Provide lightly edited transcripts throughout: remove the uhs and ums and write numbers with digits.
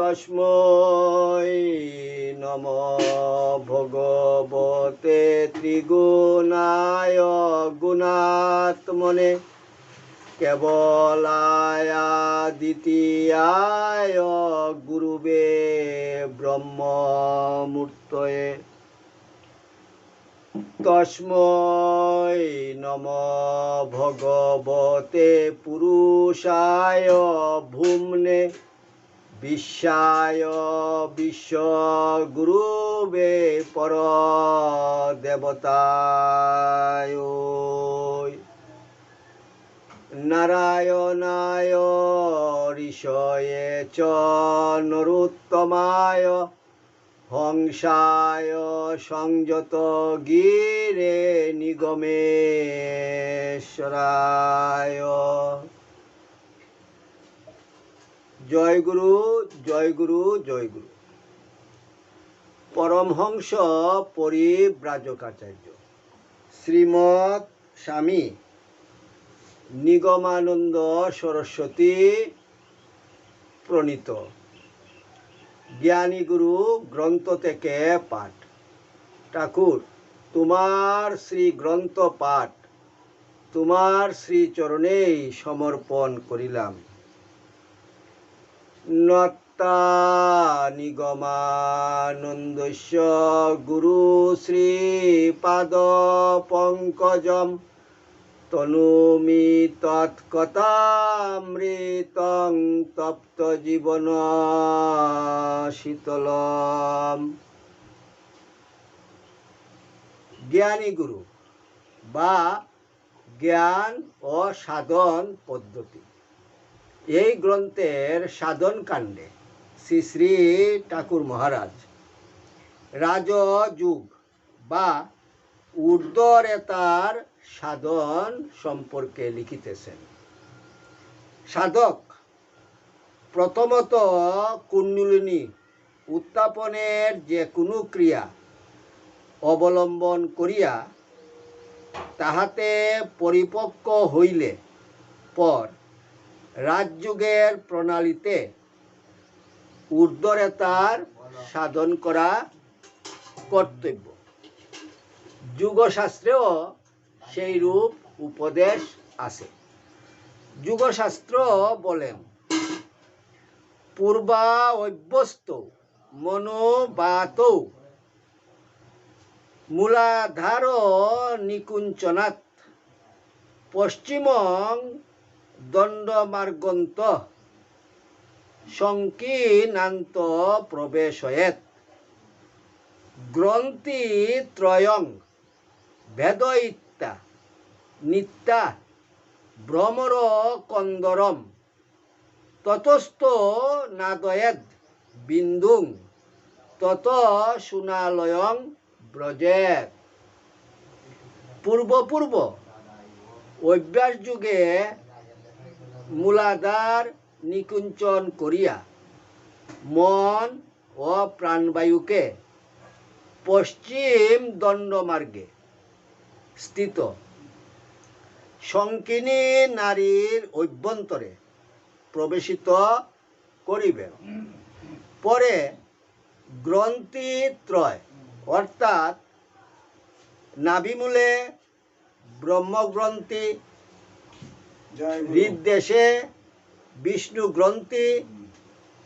তস্मै নমঃ ভগবতে ত্রিগুণায় গুণাত্মনে কেবলায় দ্বিতীয়ায় গুরুবে ব্রহ্মমূর্তয়ে তস্मै নমঃ ভগবতে পুরুষায় ভূম্নে বিশ্বায় বিশ্বগুরুবে পরদেবতায় নারায়ণায় ঋষয়ে চ নরোত্তমায় হংসায় সংযত গিরে নিগমেশ্বরায়। জয় গুরু, জয় গুরু, জয় গুরু। পরমহংস পরিব্রাজকাচার্য শ্রীমৎ স্বামী নিগমানন্দ সরস্বতী প্রণীত জ্ঞানী গুরু গ্রন্থ থেকে পাঠ। ঠাকুর, তোমার শ্রী গ্রন্থ পাঠ তোমার শ্রীচরণেই সমর্পণ করিলাম। নত্তা নিগমানন্দস্য গুরু শ্রীপাদ পঙ্কজম তনুমি তৎকথামৃতং তপ্ত জীবন শীতলম। জ্ঞানী গুরু বা জ্ঞান ও সাধন পদ্ধতি। এই গ্রন্থের সাধন কাণ্ডে শ্রী শ্রী ঠাকুর মহারাজ রাজযোগ বা ঊর্ধ্বরেতার সাধন সম্পর্কে লিখিতেছেন। সাধক প্রথমত কুণ্ডলিনী উত্থাপনের যে কোনো ক্রিয়া অবলম্বন করিয়া তাহাতে পরিপক্ক হইলে পর রাজযোগের প্রণালীতে ঊর্ধ্বরেতার সাধন করা কর্তব্য। যুগশাস্ত্রেও সেই রূপ উপদেশ আছে। যুগশাস্ত্র বলেন, পূর্বা অভ্যস্ত মনোবাত মূলাধার নিকুঞ্চনাৎ পশ্চিমং দণ্ডমার্গন্ত সংকীর্ণান্ত প্রবেশয়েত গ্রন্থি ত্রয়ং ভেদয়িত্তা নিত্যা ভ্রমর কন্দরম ততস্থ নাদয়েদ বিন্দুং তত সুনালয়ং ব্রজেত। পূর্ব পূর্ব অভ্যাস যুগে মূলাধার নিকুঞ্চন করিয়া মন ও প্রাণবায়ুকে পশ্চিম দণ্ডমার্গে স্থিত সংকিনী নারীর অভ্যন্তরে প্রবেশিত করিবেন। পরে গ্রন্থিত্রয় অর্থাৎ নাভিমূলে ব্রহ্মগ্রন্থি, হৃদদেশে বিষ্ণু গ্রন্থি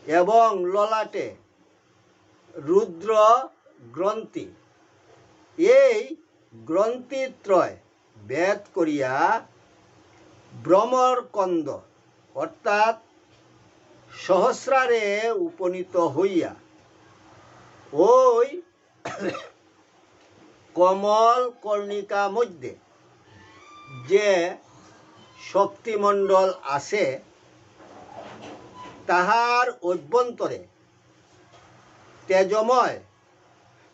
এবং ললাটে রুদ্র গ্রন্থি, এই গ্রন্থিত্রয় ভেদ করিয়া ভ্রমরকন্দ অর্থাৎ সহস্রারে উপনীত হইয়া ওই কমল কর্ণিকা মধ্যে যে শক্তিমণ্ডল আছে তাহার অভ্যন্তরে তেজময়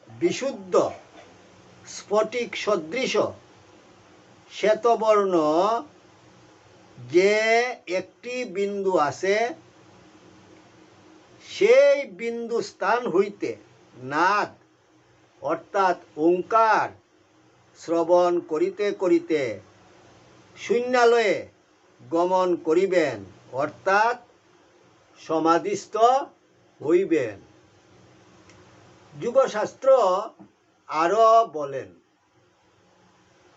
বিশুদ্ধ স্ফটিক সদৃশ শ্বেতবর্ণ যে একটি বিন্দু আছে, সেই বিন্দু স্থান হইতে নাদ অর্থাৎ ওঙ্কার শ্রবণ করিতে করিতে শূন্যালয়ে গমন করিবেন, অর্থাৎ সমাধিস্থ হইবেন। যুগশাস্ত্র আরো বলেন,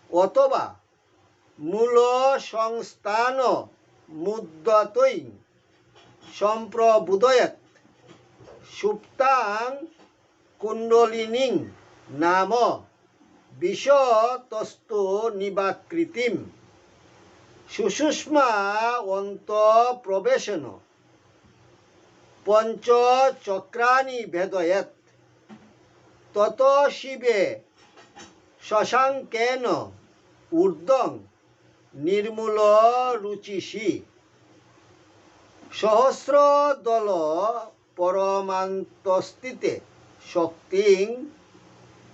অথবা মূল সংস্থান মুদ্যতৈ সম্প্রবুদয়ৎ সুপ্তাং কুণ্ডলিনীং নাম বিশতস্তু নিবাকৃতিম সুষুষ্মা অন্তঃপ্রবেশন পঞ্চচক্রাণি ভেদয়েৎ তত শিবে শশাঙ্কেন ঊর্ধ্বং নির্মূল রুচিষি সহস্রদল পরমান্তস্থিতে শক্তিং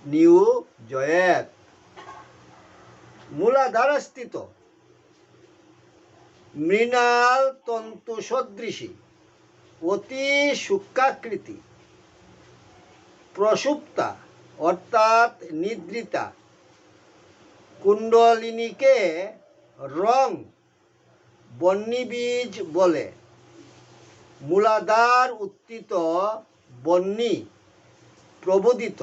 নিয়োজয়েৎ। মূলাধারস্থিত মৃণাল তন্তু সদৃশী অতি সূক্ষ্মাকৃতি প্রসুপ্তা অর্থাৎ নিদ্রিতা কুণ্ডলিনীকে রং বহ্নিবীজ বলে। মূলাধার উত্থিত বহ্নি প্রবোদিত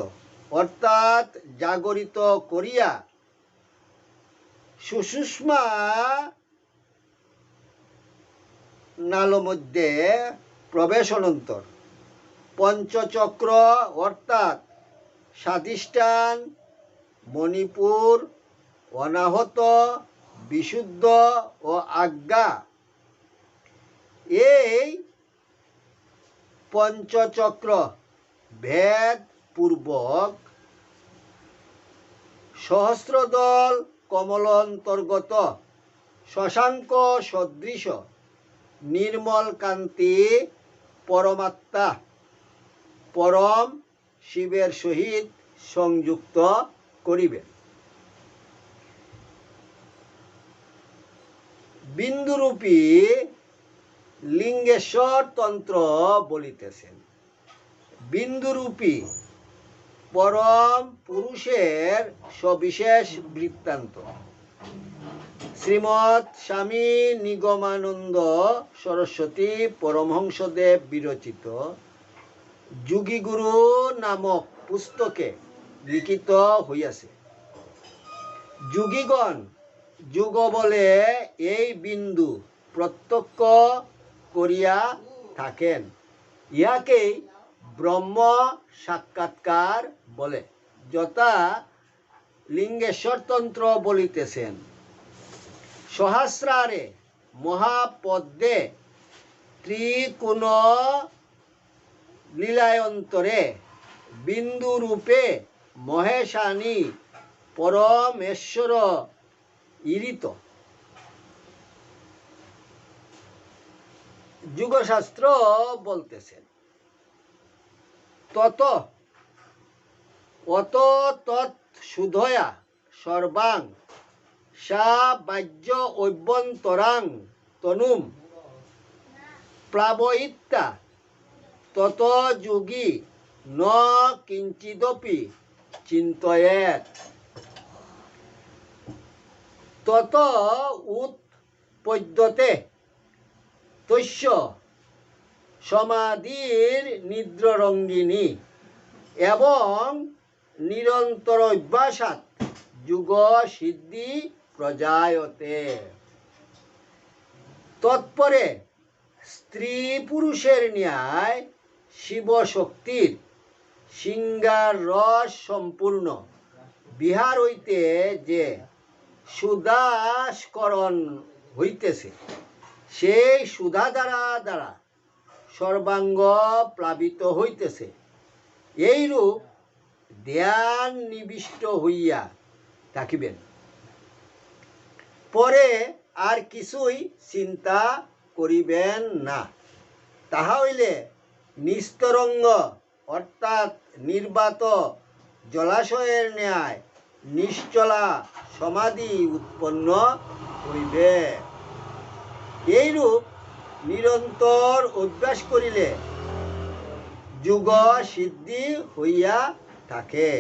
অর্থাৎ জাগরিত করিয়া সুষুষ্মা নালমধ্যে প্রবেশনন্তর পঞ্চচক্র অর্থাৎ স্বাধিষ্ঠান মণিপুর অনাহত বিশুদ্ধ ও আজ্ঞা এই পঞ্চচক্র ভেদ পূর্বক সহস্রদল কমলন্তর্গত শশাঙ্ক সদৃশ নির্মল কান্তি পরমাত্মা পরম শিবের সহিত সংযুক্ত করিবে। বিন্দুরূপী লিঙ্গেশ্বর তন্ত্র বলিতেছেন, বিন্দুরূপী পরম পুরুষের সবিশেষ বৃত্তান্ত শ্রীমৎ স্বামী নিগমানন্দ সরস্বতী পরমহংসদেব বিরচিত যোগীগুরু নামক পুস্তকে লিখিত হইয়াছে। যোগীগণ যুগ বলে এই বিন্দু প্রত্যক্ষ করিয়া থাকেন, ইহাকেই ব্রহ্ম সাক্ষাৎকার বলে। যথা লিঙ্গেশ্বর তন্ত্র বলিতেছেন, সহস্রারে মহাপদ্মে ত্রিকোণ লীলায়ন্তরে বিন্দুরূপে মহেশানী পরমেশ্বর ইরিত। যুগশাস্ত্র বলতেছেন, তত অত তৎ শুধয়া সর্বাং সা বাহ্য অভ্যন্তরাং তনুম প্লাবয়িতা তত যোগী ন কিঞ্চিদপি চিন্তয়েৎ। তত উৎপদ্যতে তস্য সমাধির নিদ্রারঙ্গিনী এবং নিরন্তর অভ্যাসাৎ যুগ সিদ্ধি প্রজায়তে। তৎপরে স্ত্রী পুরুষের ন্যায় শিবশক্তির শৃঙ্গার রস সম্পূর্ণ বিহার হইতে যে সুধাস্করণ হইতেছে, সেই সুধাধারা দ্বারা সর্বাঙ্গ প্লাবিত হইতেছে। এইরূপ ধ্যান নিবিষ্ট হইয়া থাকিবেন। পরে আর কিছুই চিন্তা করিবেন না। তাহা হইলে নিস্তরঙ্গ অর্থাৎ নির্বাত জলাশয়ের ন্যায় নিশ্চলা সমাধি উৎপন্ন হইবে। এইরূপ নিরন্তর অভ্যাস করিলে যুগ সিদ্ধি হইয়া থাকে।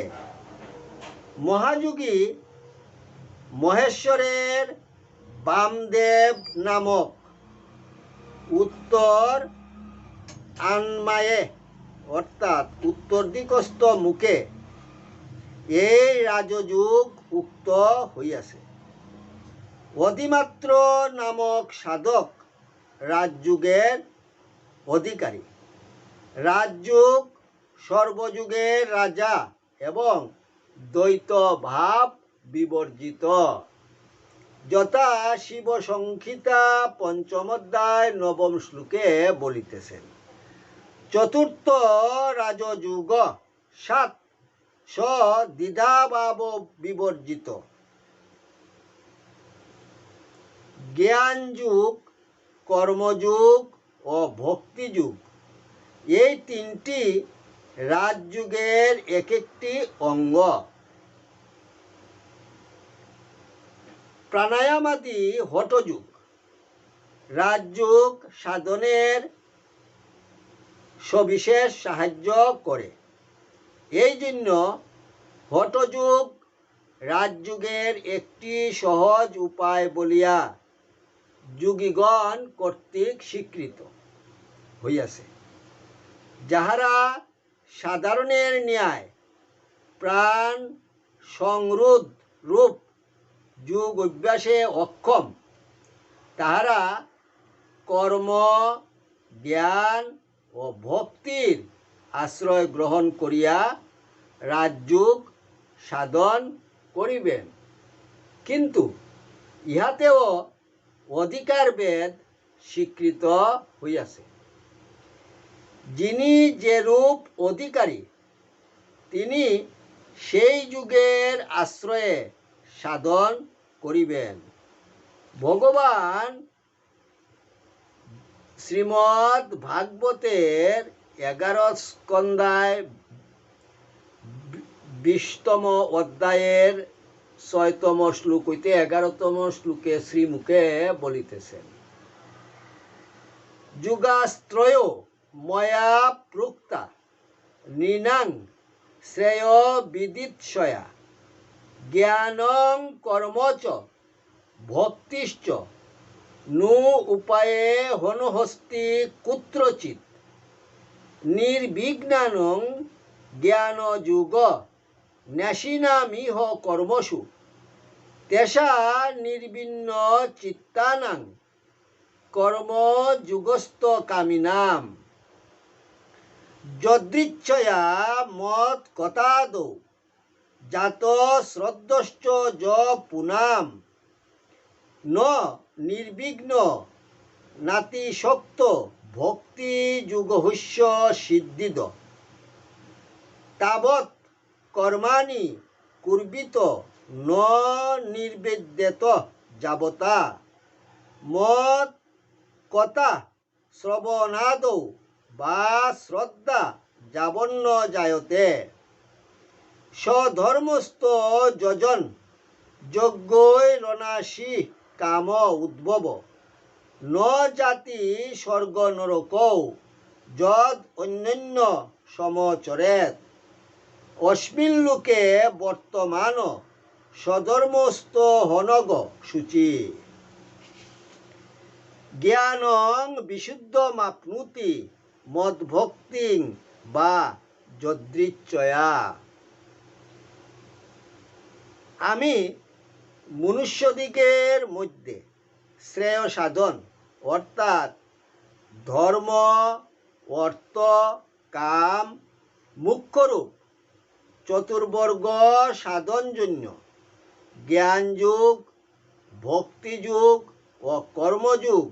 মহাযোগী মহেশ্বরের বামদেব নামক উত্তর আনমায়ে অর্থাৎ উত্তর দিকস্থ মুখে এই রাজযুগ উক্ত হইয়াছে। অধিমাত্র নামক সাধক রাজযুগের অধিকারী। রাজযুগ সর্বযুগের রাজা এবং দ্বৈত ভাব বিবর্জিত, যথা শিব সংহিতা পঞ্চম অধ্যায় নবম শ্লোকে বলিতেছেন। চতুর্থ রাজযুগ সাত স দ্বিধাভাব বিবর্জিত। জ্ঞানযুগ, কর্মযুগ ও ভক্তিযুগ, এই তিনটি রাজযুগের এক একটি অঙ্গ। প্রাণায়ামাদি হঠযুগ রাজযুগ সাধনের সবিশেষ সাহায্য করে। এই জন্য হঠযুগ রাজযুগের একটি সহজ উপায় বলিয়া যোগীগণ কর্তৃক স্বীকৃত হইয়াছে। যাহারা সাধারণের ন্যায় প্রাণ সংরোধ রূপ যোগ অভ্যাসে অক্ষম, তাহারা কর্ম, জ্ঞান ও ভক্তির আশ্রয় গ্রহণ করিয়া রাজযোগ সাধন করিবেন। কিন্তু ইহাতেও অধিকার ভেদ স্বীকৃত হইয়াছে। যিনি যেরূপ অধিকারী, তিনি সেই যুগের আশ্রয়ে সাধন করিবেন। ভগবান শ্রীমদ্ ভাগবতের 11 স্কন্ধায় 20তম অধ্যায়ের 6তম শ্লোক হইতে 11তম শ্লোকে শ্রীমুখে বলিতেছেন, যুগাস্ত্রয় ময়া প্রুক্তা নৃণাং শ্রেয় বিদিৎসয়া জ্ঞানং কর্মচ ভক্তিশ্চ নু উপায়ে হনহস্তি কুত্রচিৎ নির্বিঘ্নানং জ্ঞানযুগ ন্যাসিনামিহ কর্মসু তেষা নির্বিন্ন চিত্তানাং কর্মযুগস্থ কামিনাম যদৃচ্ছয়া মত কথাদৌ জাত শ্রদ্ধশ্চ য পুনাম ন নির্বিঘ্ন নাতিশক্ত ভক্তি যুগহস্য সিদ্ধিদ তাবৎ কর্মাণি কুর্বিত ন নির্বেদ্যেত যাবতা মত কথা শ্রবণাদৌ বা শ্রদ্ধা যাবন্ন জায়তে স্বধর্মস্থ যজন যজ্ঞৈ রণাসি কাম উদ্ভব ন জাতি স্বর্গ নরকৌ যদ অন্যান্য সমচরেত অস্মিন লোকে বর্তমান স্বধর্মস্থ হনগ শুচি জ্ঞানং বিশুদ্ধমাপ্নুতি মদ্ভক্তিং বা যদৃচ্ছয়া। আমি মনুষ্যদিগের মধ্যে শ্রেয় সাধন অর্থাৎ ধর্ম, অর্থ, কাম, মুখ্যরূপ চতুর্বর্গ সাধনজন্য জ্ঞানযুগ, ভক্তিযুগ ও কর্মযুগ,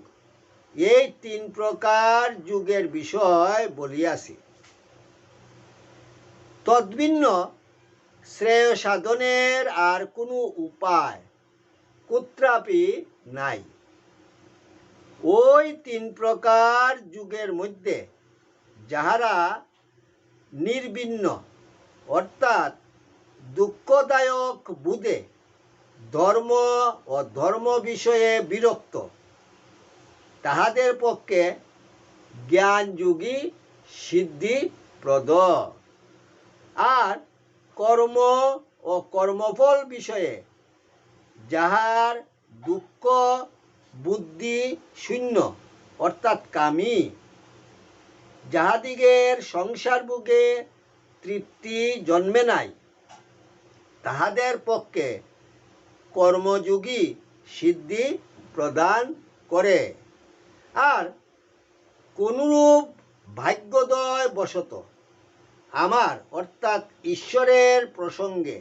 এই 3 প্রকার যুগের বিষয় বলিয়াছি। তদ্ভিন্ন শ্রেয় সাধনের আর কোনো উপায় কুত্রাপি নাই। ওই 3 প্রকার যুগের মধ্যে যাহারা নির্বিন্ন অর্থাৎ দুঃখদায়ক বুধে ধর্ম ও ধর্ম বিষয়ে বিরক্ত, তাহাদের পক্ষে জ্ঞানযোগী সিদ্ধিপ্রদ। আর কর্ম ও কর্মফল বিষয়ে যাহার দুঃখ বুদ্ধি শূন্য অর্থাৎ কামী, যাহাদিগের সংসার বুকে তৃপ্তি জন্মে নাই, তাহাদের পক্ষে কর্মযোগী সিদ্ধি প্রদান করে। আর কোনরূপ ভাগ্যোদয় বশত আমার অর্থাৎ ঈশ্বরের প্রসঙ্গে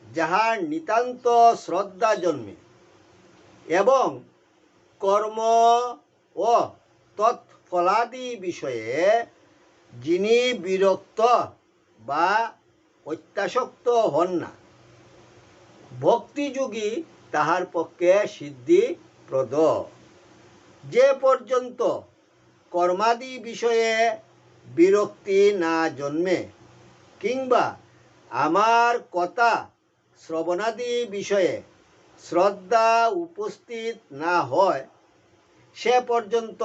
যাহার নিতান্ত শ্রদ্ধা জন্মে এবং কর্ম ও তৎফলাদি বিষয়ে যিনি বিরক্ত বা অত্যাসক্ত হন না, ভক্তিযোগী তাহার পক্ষে সিদ্ধিপ্রদ। যে পর্যন্ত কর্মাদি বিষয়ে বিরক্তি না জন্মে কিংবা আমার কথা শ্রবণাদি বিষয়ে শ্রদ্ধা উপস্থিত না হয়, সে পর্যন্ত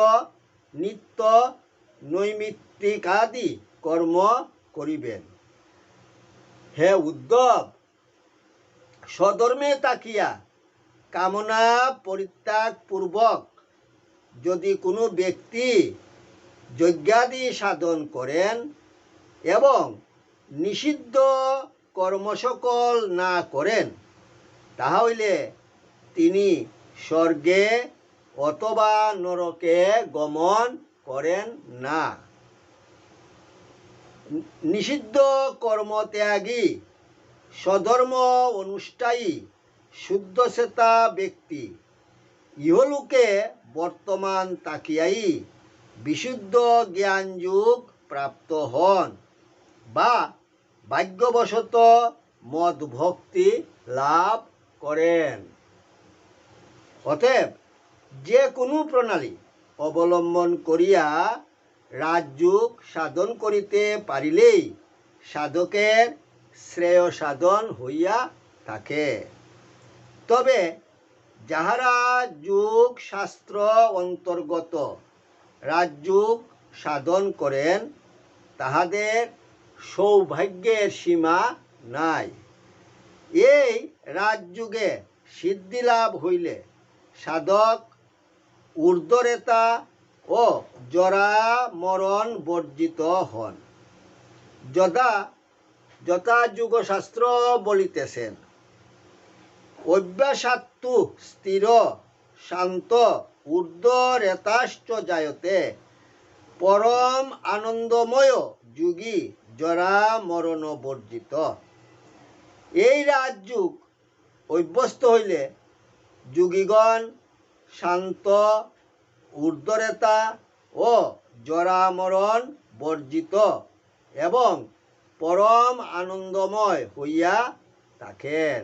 নিত্য নৈমিত্তিকাদি কর্ম করিবেন। হে উদ্ধব, স্বধর্মে তাকিয়া কামনা পরিত্যাগ পূর্বক যদি কোনো ব্যক্তি যজ্ঞাদি সাধন করেন এবং নিষিদ্ধ কর্মসকল না করেন, তাহলে তিনি স্বর্গে অথবা নরকে গমন করেন না। নিষিদ্ধ কর্মত্যাগী স্বধর্ম অনুষ্ঠায়ী শুদ্ধচেতা ব্যক্তি ইহলোকে বর্তমান তাকিয়াই বিশুদ্ধ জ্ঞানযোগ প্রাপ্ত হন বা ভাগ্যবশত মদ ভক্তি লাভ করেন। অতএব যে কোনো প্রণালী অবলম্বন করিয়া রাজযোগ সাধন করিতে পারিলেই সাধকের শ্রেয় সাধন হইয়া থাকে। তবে যাহারা যোগ শাস্ত্র অন্তর্গত রাজযোগ সাধন করেন, তাহাদের সৌভাগ্যের সীমা নাই। এই রাজযোগে সিদ্ধিলাভ হইলে সাধক ঊর্ধ্বরেতা ও জরা মরণ বর্জিত হন। যথা যুগশাস্ত্র বলিতেছেন, অভ্যাসাত্তু স্থির শান্ত ঊর্ধ্বরেতাশ্চ জায়তে পরম আনন্দময় যোগী জরা মরণ বর্জিত। এই রাজযোগ অভ্যস্ত হইলে যোগীগণ শান্ত, ঊর্ধ্বরেতা ও জরামরণ বর্জিত এবং পরম আনন্দময় হইয়া থাকেন।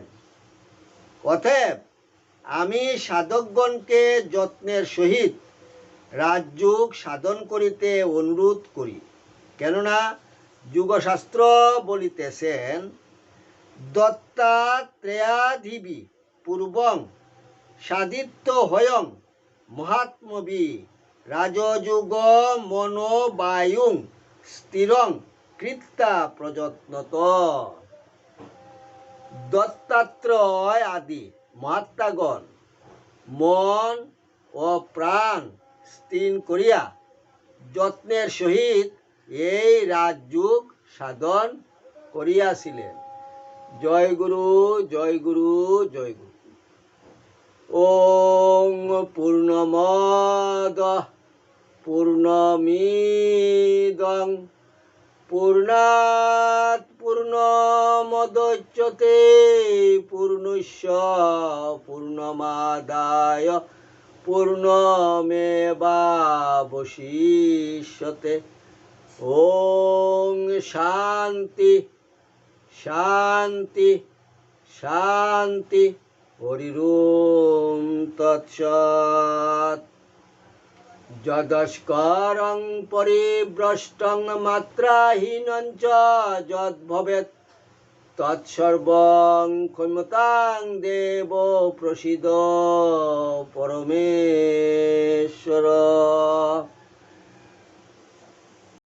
অতএব আমি সাধকগণকে যত্নের সহিত রাজযোগ সাধন করিতে অনুরোধ করি। কেননা যুগশাস্ত্র বলিতেছেন, দত্তাত্রেয়াধিবি পূর্বং সাধিত্য হয়ং মহাত্মবি রাজযোগ মনোবায়ুং স্থিরং কৃত্তা প্রযত্নত। দত্তাত্রেয় আদি মহাত্মাগণ মন ও প্রাণ স্থির করিয়া যত্নের সহিত এই রাজযোগ সাধন করিয়াছিলেন। জয় গুরু, জয় গুরু, জয় গুরু। ওং পূর্ণমদ পূর্ণমিদং পূর্ণাৎ পূর্ণমদচ্যতে পূর্ণস্য পূর্ণমাদায় পূর্ণমেবাবশিষ্যতে। ওং শান্তি শান্তি শান্তি। হরিরোম তৎসৎ। যদস্করং পরিভ্রষ্টং মাত্রাহীনং চ যদ্ভবেৎ তৎসর্বং ক্ষমতাং দেব প্রসীদ পরমেশ্বর।